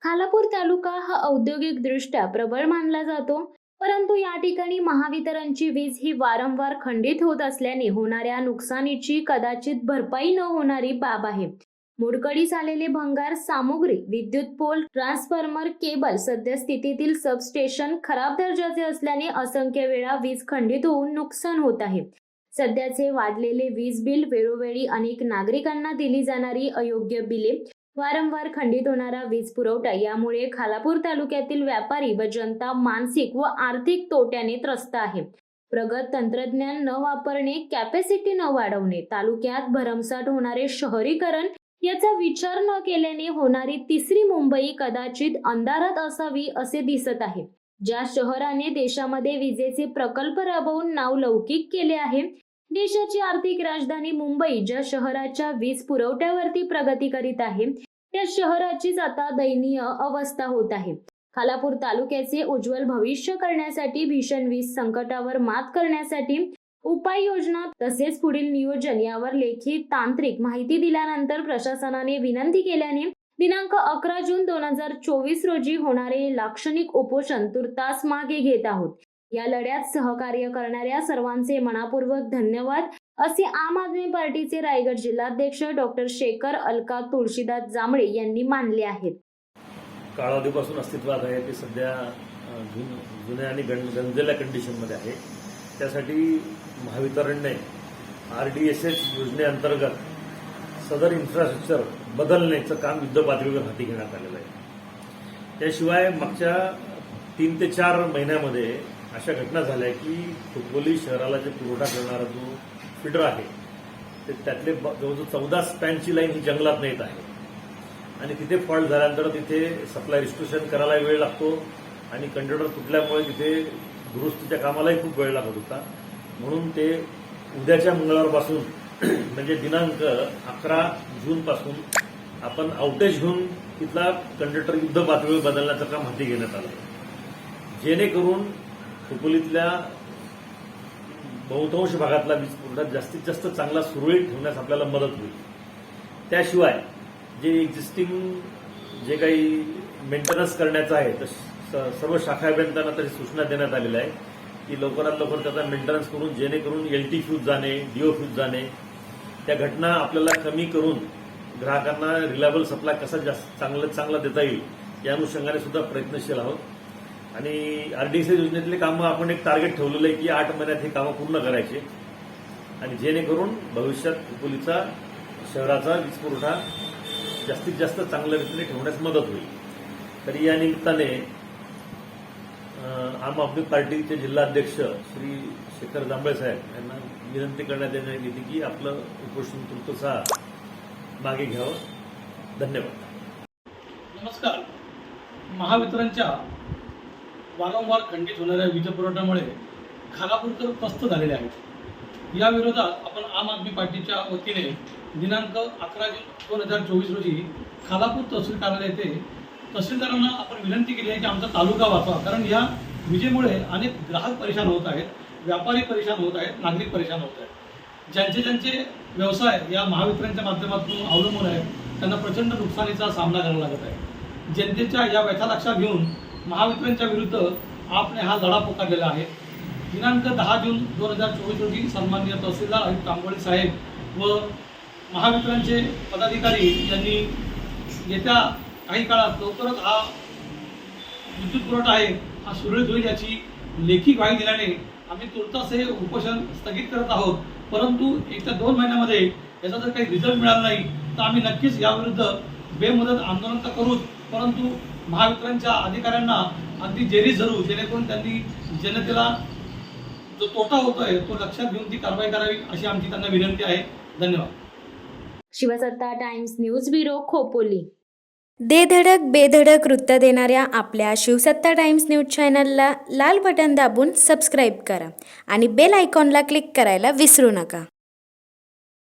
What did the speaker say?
खालापूर तालुका हा औद्योगिकदृष्ट्या प्रबळ मानला जातो, परंतु या ठिकाणी महावितरणची वीज ही वारंवार खंडित होत असल्याने होणाऱ्या नुकसानीची कदाचित भरपाई न होणारी बाब आहे. मोडकळीस आलेले भंगार सामुग्री, विद्युत पोल, ट्रान्सफॉर्मर, केबल, सद्यस्थितीतील सबस्टेशन खराब दर्जाचे असल्याने असंख्य वेळा वीज खंडित होऊन नुकसान होत आहे. सध्याचे वाढलेले वीज बिल, वेळोवेळी अनेक नागरिकांना दिली जाणारी अयोग्य बिले, वारंवार खंडित होणारा वीज पुरवठा यामुळे खालापूर तालुक्यातील व्यापारी व जनता मानसिक व आर्थिक तोट्याने त्रस्त आहे. प्रगत तंत्रज्ञान न वापरणे, कॅपॅसिटी न वाढवणे, तालुक्यात भरमसाठ होणारे शहरीकरण याचा विचार न केल्याने होणारी तिसरी मुंबई कदाचित अंधारात असावी असे दिसत आहे. ज्या शहराने देशामध्ये विजेचे प्रकल्प राबवून नावलौकिक केले आहे, देशाची आर्थिक राजधानी मुंबई ज्या शहराच्या वीज पुरवठ्यावरती प्रगती करीत आहे, त्या शहराचीच आता दयनीय अवस्था होत आहे. खालापूर तालुक्याचे उज्ज्वल भविष्य करण्यासाठी, भीषण वीज संकटावर मात करण्यासाठी उपाययोजना तसेच पुढील नियोजन यावर लेखी तांत्रिक माहिती दिल्यानंतर प्रशासनाने विनंती केल्याने दिनांक 11 जून 2024 रोजी होणारे लाक्षणिक उपोषण तुर्तास मागे घेत आहोत. या लढ्यात सहकार्य करणाऱ्या सर्वांचे मनापूर्वक धन्यवाद असे आम आदमी पार्टीचे रायगड जिल्हाध्यक्ष डॉक्टर शेखर अलका तुळशीदास जांभळे यांनी मानले आहेत. कालावधीपासून अस्तित्वात आहे ते सध्या जुन्या आणि गंजलेल्या कंडिशनमध्ये आहे. त्यासाठी महावितरणने RDSS योजनेअंतर्गत सदर इन्फ्रास्ट्रक्चर बदलण्याचं काम युद्धपातळीवर हाती घेण्यात आलेलं आहे. त्याशिवाय मागच्या 3 ते 4 महिन्यामध्ये अशा घटना झाल्या की खोपोली शहराला जे पुरवठा करणारा जो फिडर आहे त्यातले जवळजवळ 14 स्पॅनची लाईन ही जंगलात येत आहे आणि तिथे फॉल्ट झाल्यानंतर तिथे सप्लाय रिस्ट्रिक्शन करायला वेळ लागतो आणि कंडक्टर तुटल्यामुळे तिथे दुरुस्तीच्या कामालाही खूप वेळ लागत होता. म्हणून ते उद्याच्या मंगळवारपासून म्हणजे दिनांक 11 जूनपासून आपण आउटेज घेऊन तिथला कंडक्टर युद्ध पातळीवर बदलण्याचं काम हाती घेण्यात आलं, जेणेकरून खोपोलीतल्या बहुतांश भागातला वीज पुरवठा जास्तीत जास्त चांगला सुरळीत ठेवण्यास आपल्याला मदत होईल. त्याशिवाय जे एक्झिस्टिंग जे काही मेंटेनन्स करण्याचं आहे तर सर्व शाखा अभियंत्यांना तशी सूचना देण्यात आलेल्या आहे की लवकरात लवकर त्याचा मेंटेनन्स करून जेणेकरून LT फ्यूज जाणे, DO फ्यूज जाणे, त्या घटना आपल्याला कमी करून ग्राहकांना रिलायबल सप्लाय कसा जास्त चांगला देता येईल या अनुषंगाने सुद्धा प्रयत्नशील आहोत. आणि RDSS योजनेतले कामं आपण एक टार्गेट ठेवलेलं आहे की 8 महिन्यात हे कामं पूर्ण करायचे आणि जेणेकरून भविष्यात खोपोलीचा शहराचा वीज पुरवठा जास्तीत जास्त चांगल्या रीतीने ठेवण्यास मदत होईल. तरी या निमित्ताने आम आदमी पार्टीचे जिल्हाध्यक्ष श्री शेखर जांभळे साहेब यांना विनंती करण्यात येण्यात येते की आपलं उपोषण तुर्तसा मागे घ्यावं. धन्यवाद. नमस्कार. महावितरणच्या वारंवार खंडित होणाऱ्या वीज पुरवठ्यामुळे खालापूरकर त्रस्त झालेले आहेत. या विरोधात आपण आम आदमी पार्टीच्या वतीने दिनांक 11 जून 2024 रोजी खालापूर तहसील कार्यालय येथे तहसीलदारांना आपण विनंती केली आहे की आमचा तालुका वाचवा, कारण या विजेमुळे अनेक ग्राहक परेशान होत आहेत, व्यापारी परेशान होत आहेत, नागरिक परेशान होत आहेत. ज्यांचे व्यवसाय या महावितरणच्या माध्यमातून अवलंबून आहेत त्यांना प्रचंड नुकसानीचा सामना करावा लागत आहे. जनतेच्या या व्यथा लक्षात घेऊन महावितरणच्या विरुद्ध आपने हा लढा पुकारलेला आहे. दिनांक 10 जून 2024 रोजी सन्माननीय तहसीलदार आयुक्त तांबोळी साहेब व महावितरणचे पदाधिकारी यांनी येत्या काही काळात लवकरच हा विद्युत पुरवठा आहे हा सुरळीत होईल याची लेखी ग्वाही दिल्याने आम्ही तुर्तास हे उपोषण स्थगित करत आहोत. परंतु येत्या 2 महिन्यामध्ये याचा जर काही रिझल्ट मिळाला नाही तर आम्ही नक्कीच याविरुद्ध बेमुदत आंदोलन तर करूच, परंतु महावितरणच्या अधिकाऱ्यांना अगदी जेरीस धरू जेणेकरून त्यांनी जनतेला जो तोटा होतोय तो लक्षात घेऊन ती कारवाई करावी अशी आमची त्यांना विनंती आहे. धन्यवाद. शिवसत्ता टाइम्स न्यूज ब्युरो, खोपोली. दे धडक बेधडक वृत्त देणाऱ्या आपल्या शिवसत्ता टाइम्स न्यूज चॅनलला लाल बटन दाबून सबस्क्राईब करा आणि बेल आयकॉनला क्लिक करायला विसरू नका.